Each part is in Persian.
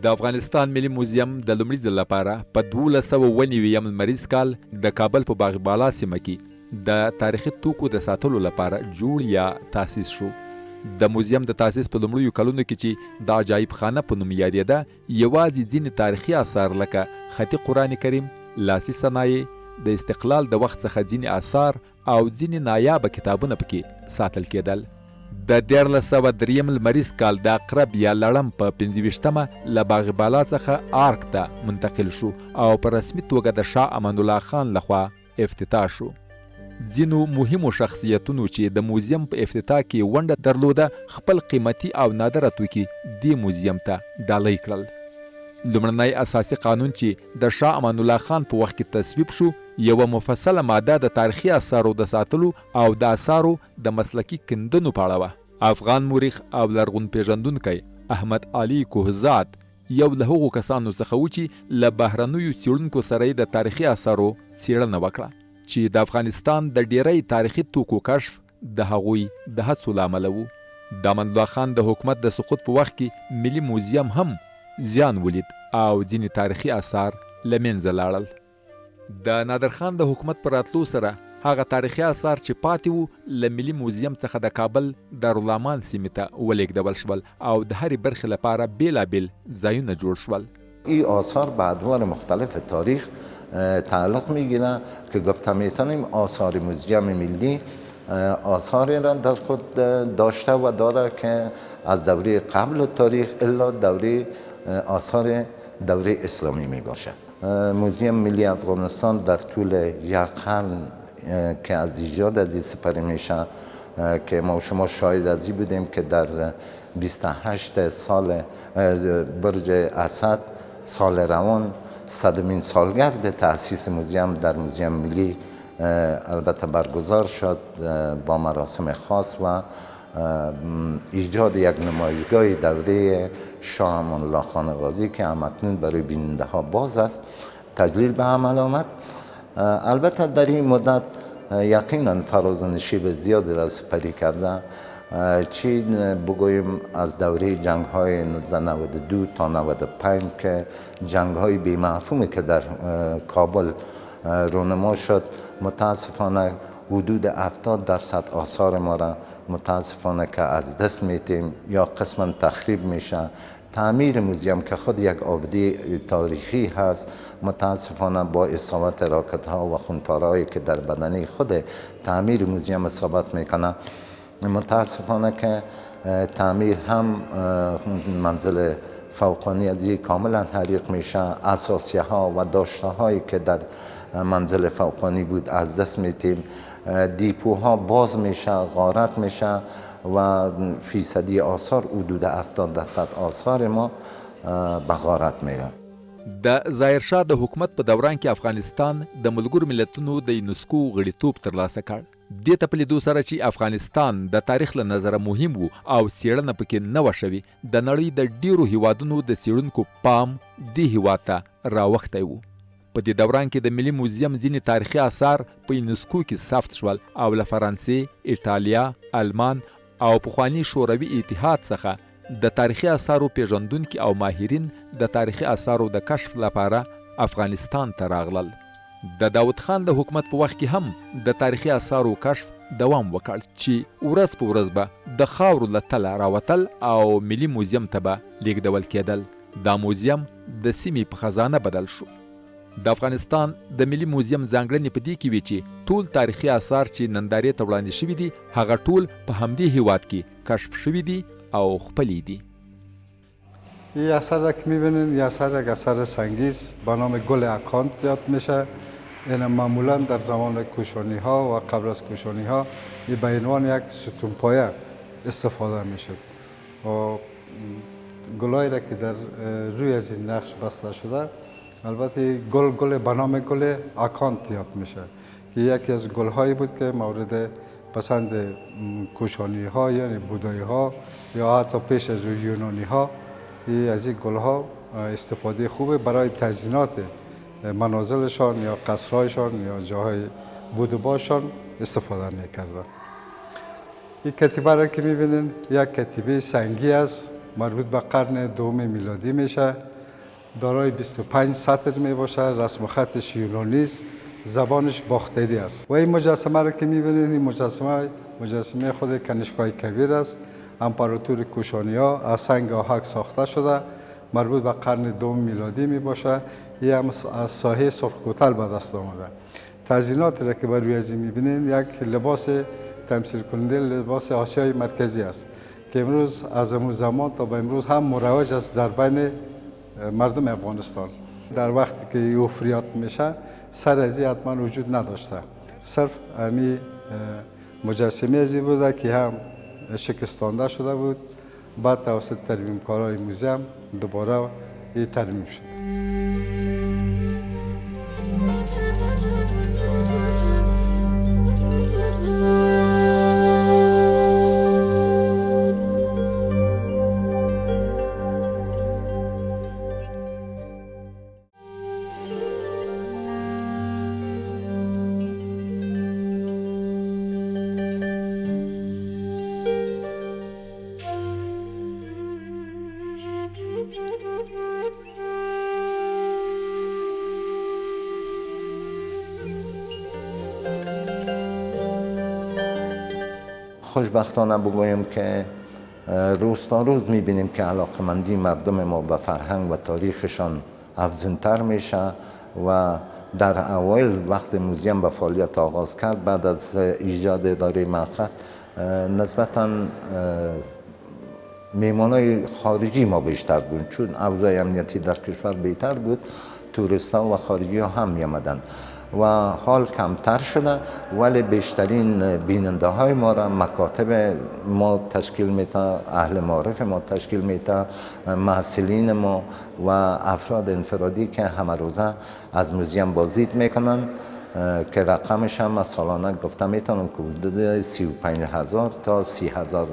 د افغانستان ملي موزیم د لومړي ځل لپاره په 1299 لمریز کال د کابل په باغ بالا سیمه کې د تاریخي توکو د ساتلو لپاره جوړ یا تاسیس شو. د موزیم د تاسیس په لومړیو کلونو کې چې د عجایب خانه په نوم یادېده، یوازې ځینې تاریخي آثار لکه خطي قرآن کریم، لاسي صنایع، د استقلال د وخت څخه ځینې آثار او ځینې نایابه کتابونه پکې ساتل کېدل. د 1303 لمریز کال د اقرب یا لړم په 25مه له باغ بالا څخه آرک ته منتقل شو او په رسمي توګه د شاه امان الله خان لخوا افتتاح شو. ځینو مهمو شخصیتونو چې د موزیم په افتتاح کې ونډه درلوده خپل قیمتي او نادره توکي دې موزیم ته ډالۍ کړل. لومړنی اساسي قانون چې د شاه امان الله خان په وخت کې تصویب شو یوه مفصله ماده د تاریخي آثارو د ساتلو او د آثارو د مسلکي کیندنو په اړه وه. افغان مورخ او لرغون پیژندونکی احمد علي کوهزاد یو له هغو کسانو څخه و چې له بهرنیو څېړونکو سره یې د تاریخي آثارو څېړنه وکړه چې د افغانستان د ډیری تاریخي توکو کشف د هغوی د هڅو له امله و. د امان الله خان د حکومت د سقوط په وخت کې ملي موزیم هم زیان ولید او ځینې تاریخي آثار له منځه لاړل. د نادر خان د حکومت پر راتلو سره هغه تاریخي آثار چې پاتې وو له ملي موزیم څخه د کابل دارالامان سیمې ته ولېږدول شول او د هرې برخې لپاره بېلابېل ځایونه جوړ شول. این آثار به ادوار مختلف تاریخ تعلق میگیرن که گفته میتونیم آثار موزیم ملی آثاری را در خود داشته و داره که از دوره قبل تاریخ الا دوره آثار دوره اسلامی می باشد. موزیم ملی افغانستان در طول یک قرن که از ایجاد از این سپری میشه که ما و شما شاهد از این بودیم که در 28 سال برج اسد سال روان 100مین سالگرد تأسیس موزیم در موزیم ملی البته برگزار شد با مراسم خاص و ایجاد یک نمایشگاه دوره شاه امان الله خان غازی که همکنون برای بیننده ها باز است تجلیل به عمل آمد. البته در این مدت یقینا فراز و نشیب زیادی را سپری کرده، چی بگوییم از دوره جنگ های 1992 تا 95 که جنگ های بی‌مفهومی که در کابل رونما شد متاسفانه حدود 70% آثار ما را متاسفانه که از دست میتیم یا قسما تخریب میشه. تعمیر موزیم که خود یک آبده تاریخی هست متاسفانه با اصابت راکت ها و خونپارهایی که در بدنی خود تعمیر موزیم اصابت میکنه متاسفانه که تعمیر هم منزل فوقانی از این کاملا حریق میشه. اساسیه ها و داشته هایی که در منزل فوقانی بود از دست میتیم. دیپوها باز میشه، غارت میشه و فیصدی آثار حدود 70% آثار ما به غارت میره. د ظاهرشاه د حکومت په دوران کې افغانستان د ملګرو ملتونو د یونسکو غړیتوب ترلاسه کړ. دې ته په لیدو سره چې افغانستان د تاریخ له نظره مهم و او څېړنه پکې نه وه شوې، د نړۍ د ډیرو هیوادونو د څېړونکو پام دې هیواد ته راوښتی و. په دې دوران کې د ملي موزیم ځینې تاریخي آثار په یونسکو کې ثبت شول او له فرانسې، ایټالیا، آلمان او پخواني شوروي اتحاد څخه د تاریخي آثارو پیژندونکي او ماهرین د تاریخي آثارو د کشف لپاره افغانستان ته راغلل. د داود خان د حکومت په وخت کې هم د تاریخي آثارو کشف دوام وکړ چې ورځ په ورځ به د خاورو له تله راوتل او ملي موزیم ته به لیږدول کېدل. دا موزیم د سیمې په خزانه بدل شو. د افغانستان د ملي موزیم ځانګړنې په دې کې وي چې ټول تاریخي آثار چې نندارې ته وړاندې شوي دي هغه ټول په همدې هیواد کې کشف شوي دي او خپلی دي. این اثر را که میبینین یه اثر سنگیست به نام گل اکانت یاد میشه. این معمولا در زمان کوشانی ها و قبل از کوشانی ها به عنوان یک ستون پایه استفاده میشد و گلایی را که در روی از این نقش بسته شده البته گل به نام گل اکانت یاد میشه که یکی از گل هایی بود که مورد پسند کوشانی ها یعنی بودایی ها یا حتی پیش از یونانی ها از این گل ها استفاده خوبه برای تزیینات منازلشان یا قصرهایشان یا جاهای بود و باشان استفاده میکردن. این کتیبه را که میبینین یک کتیبه سنگی است مربوط به قرن دوم میلادی میشه دارای 25 سطر می باشه. رسم خطش یونانی است، زبانش باختری است. و این مجسمه را که می‌بینید، این مجسمه خود کنیشکای کبیر است. امپراتور کوشانی‌ها از سنگ آهک ساخته شده، مربوط به قرن دوم میلادی می باشه. این هم از ساحه سرخکوتل به دست آمده. تزییناتی را که بر روی از می‌بینید یک لباس تمثیل کننده لباس آسیای مرکزی است که امروز از امروز زمان تا به امروز هم مروج است در بین مردم افغانستان. در وقتی که او فریاد میشه سر از این حتما وجود نداشته، صرف امی مجسمه ازی بوده که هم شکستانده شده بود، بعد توسط ترمیمکارای موزیم دوباره این ترمیم شد. خوشبختانه بگویم که روز تا روز می‌بینیم که علاقمندی مردم ما به فرهنگ و تاریخشان افزونتر میشه و در اوایل وقت موزیم به فعالیت آغاز کرد بعد از ایجاد اداره مقهد نسبتاً میمانای خارجی ما بیشتر بود، چون اوضاع امنیتی در کشور بهتر بود، توریست‌ها و خارجی ها هم می‌آمدند و حال کمتر شده، ولی بیشترین بیننده های ما را مکاتب ما تشکیل میده، اهل معارف ما تشکیل میده، محصلین ما و افراد انفرادی که همه روزه از موزیم بازدید میکنن که رقمش هم سالانه گفته میتونم که حدود 35,000 تا 30,000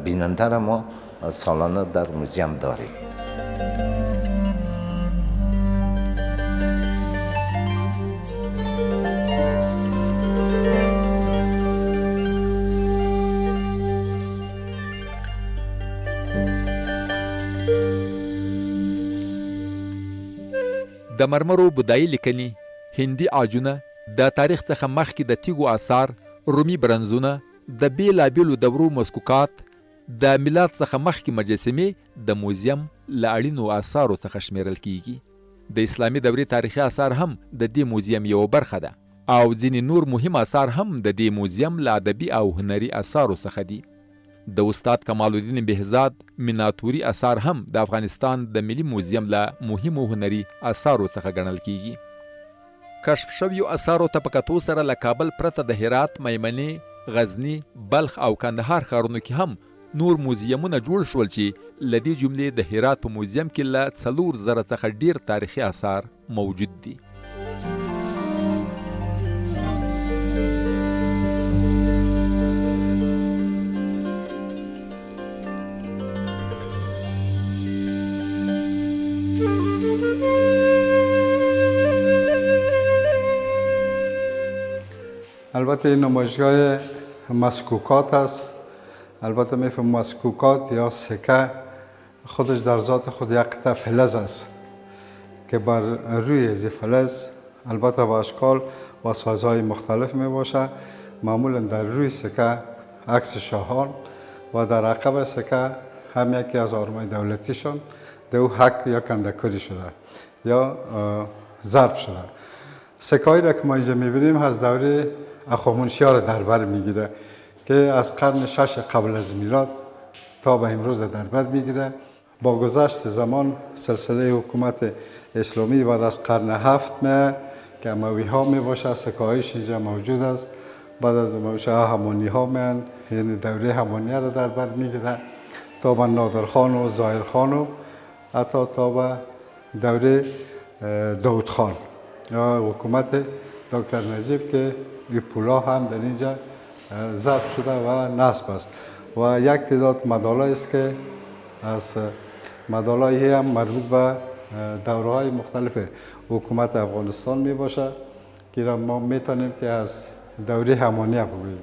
بیننده را ما سالانه در موزیم داریم. د مرمرو بودایي لیکنې، هندي عاجونه، د تاریخ څخه مخکې د تیږو آثار، رومي برنزونه، د بیلابیلو دورو مسکوکات، د میلاد څخه مخکې مجسمې د موزیم له اړینو آثارو څخه شمیرل کیږي. د اسلامي دورې تاریخي آثار هم د دې موزیم یوه برخه ده او ځینې نور مهم آثار هم د دې موزیم له ادبي او هنري آثارو څخه دي. د استاد کمال الدین بهزاد میناتوري آثار هم د افغانستان د ملي موزیم له مهمو هنري آثارو څخه ګڼل کیږي. کشف شویو آثارو ته په کتو سره له کابل پرته د هرات، میمنې، غزني، بلخ او کندهار ښارونو کې هم نور موزیمونه جوړ شول چې له دې جملې د هرات په موزیم کې له 4,000 څخه ډیر تاریخي آثار موجود دي. البته این نمایشگاه مسکوکات است. البته میفهم مسکوکات یا سکه خودش در ذات خود یک قطعه فلز است که بر روی از فلز البته با اشکال و سایزهای مختلف می باشه. معمولا در روی سکه عکس شاهان و در عقب سکه هم یکی از آرمای دولتیشان در او حک یا کندکاری شده یا ضرب شده. سکه هایی را که ما اینجا میبینیم از دوره اخوامنشیار در بر میگیره که از قرن 6 قبل از میلاد تا به امروز در بر میگیره. با گذشت زمان سلسله حکومت اسلامی بعد از قرن 7 که اموی ها می باشه سکه هایش اینجا موجود است. بعد از اموی ها همانی ها میان، یعنی دوره همانیه را در بر میگیره تا به نادرخان و ظاهرخان و حتی تا به دوره داود خان یا حکومت دکتر نجیب که این پولا هم در اینجا ضبط شده و نصب است و یک تعداد مدالای است که از مدالای هم مربوط به دوره های مختلف حکومت افغانستان می باشه که ما میتونیم که از دوره همانیه بگوییم.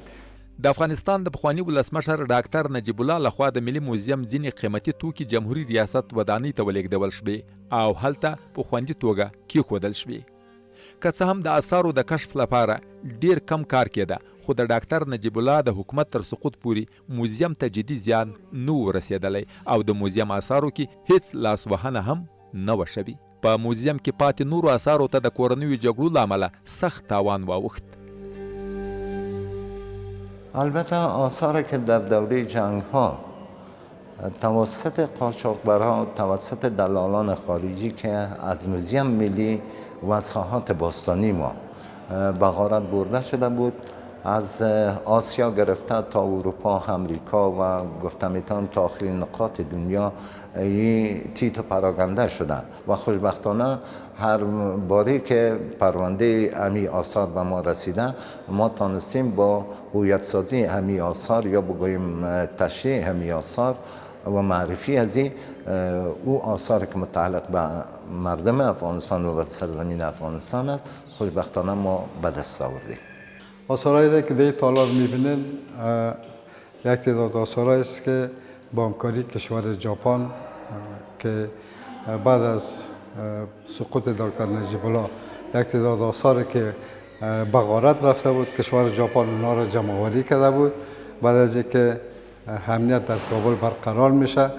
د افغانستان د پخواني ولسمشر ډاکټر نجیب الله لخوا د ملي موزیم ځینې قیمتي توکي جمهوریت ریاست ودانۍ ته ولېږدول شوې او هلته په خوندي توګه کیښودل شوې. که څه هم د اثارو د کشف لپاره ډیر کم کار کېده، خو د ډاکټر نجیب الله د حکومت تر سقوط پورې موزیم ته جدي زیان نه و رسېدلی او د موزیم اثارو کې هیڅ لاسوهنه هم نه وه شوې. په موزیم کې پاتې نورو اثارو ته د کورنیو جګړو له امله سخت تاوان واوښت. البته آثاری که در دوره جنگ ها توسط قاچاقبرها، توسط دلالان خارجی که از موزیم ملی و ساحات باستانی ما به غارت برده شده بود، از آسیا گرفته تا اروپا، امریکا و گفتم میتونم تا آخرین نقاط دنیا تیت و پراگنده شده و خوشبختانه هر باری که پرونده امی آثار به ما رسیده، ما تانستیم با هویت سازی امی آثار یا بگوییم تشریح امی آثار و معرفی از او آثار که متعلق به مردم افغانستان و سرزمین افغانستان است، خوشبختانه ما به دست آوردیم. آثارهایی را که در تالار میبینین یک تعداد آثارهایی است که با همکاری کشور ژاپن که بعد از سقوط دکتر نجیب الله یک تعداد آثاری که به غارت رفته بود، کشور ژاپن اونا را جمع آوری کرده بود. بعد از اینکه امنیت در کابل برقرار میشه،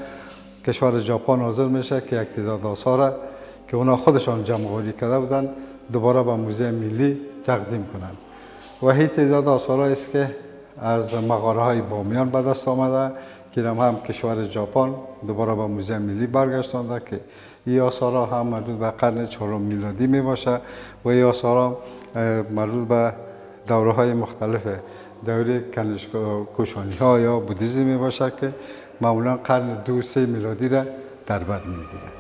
کشور ژاپن حاضر میشه که یک تعداد آثار که اونا خودشان جمع آوری کرده بودن دوباره به موزه ملی تقدیم کنند. و هی تعداد آثارهایی است که از مغاره‌های بامیان به دست آمده که هم کشور ژاپن دوباره به موزه ملی برگشتانده که این آثارها هم مربوط به قرن 4 میلادی می باشه و این آثارها مربوط به دوره‌های مختلف دوره کوشانی ها یا بودیزم می باشه که معمولا قرن 2-3 میلادی را در بر میگیره.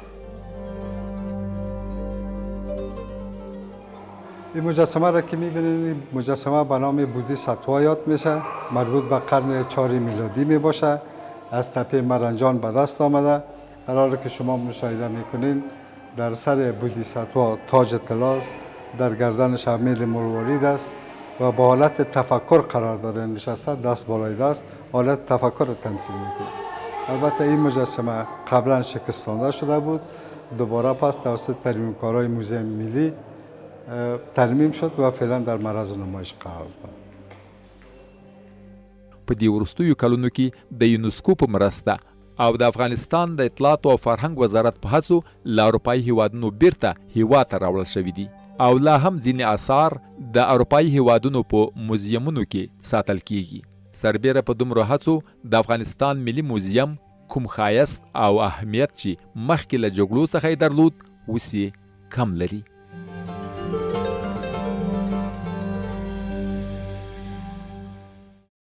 این مجسمه را که میبینید، مجسمه به نام بودی ستوا یاد میشه، مربوط به قرن 4 میلادی می باشه، از تپه مرنجان به دست آمده. در حالی که شما مشاهده میکنین در سر بودی ستوا تاج طلاست، در گردنش میل مروارید است و با حالت تفکر قرار داره نشسته، دست بالای دست، حالت تفکر را تمثیل میکنه. البته این مجسمه قبلا شکستانده شده بود، دوباره پس توسط ترمیمکارای موزه ملی ترمیم شد و فعلا در معرض نمایش قرار دارد. په دې وروستیو کلونو کې د یونسکو په مرسته او د افغانستان د اطلاعاتو او فرهنګ وزارت په هڅو له اروپایي هیوادونو بیرته هیواد ته راوړل شوي دي او لا هم ځینې آثار د اروپایي هیوادونو په موزیمونو کې ساتل کیږي. سربیره په دومره هڅو د افغانستان ملي موزیم کوم ښایست او اهمیت چې مخکې له جګړو څخه یې درلود اوس یې کم لري.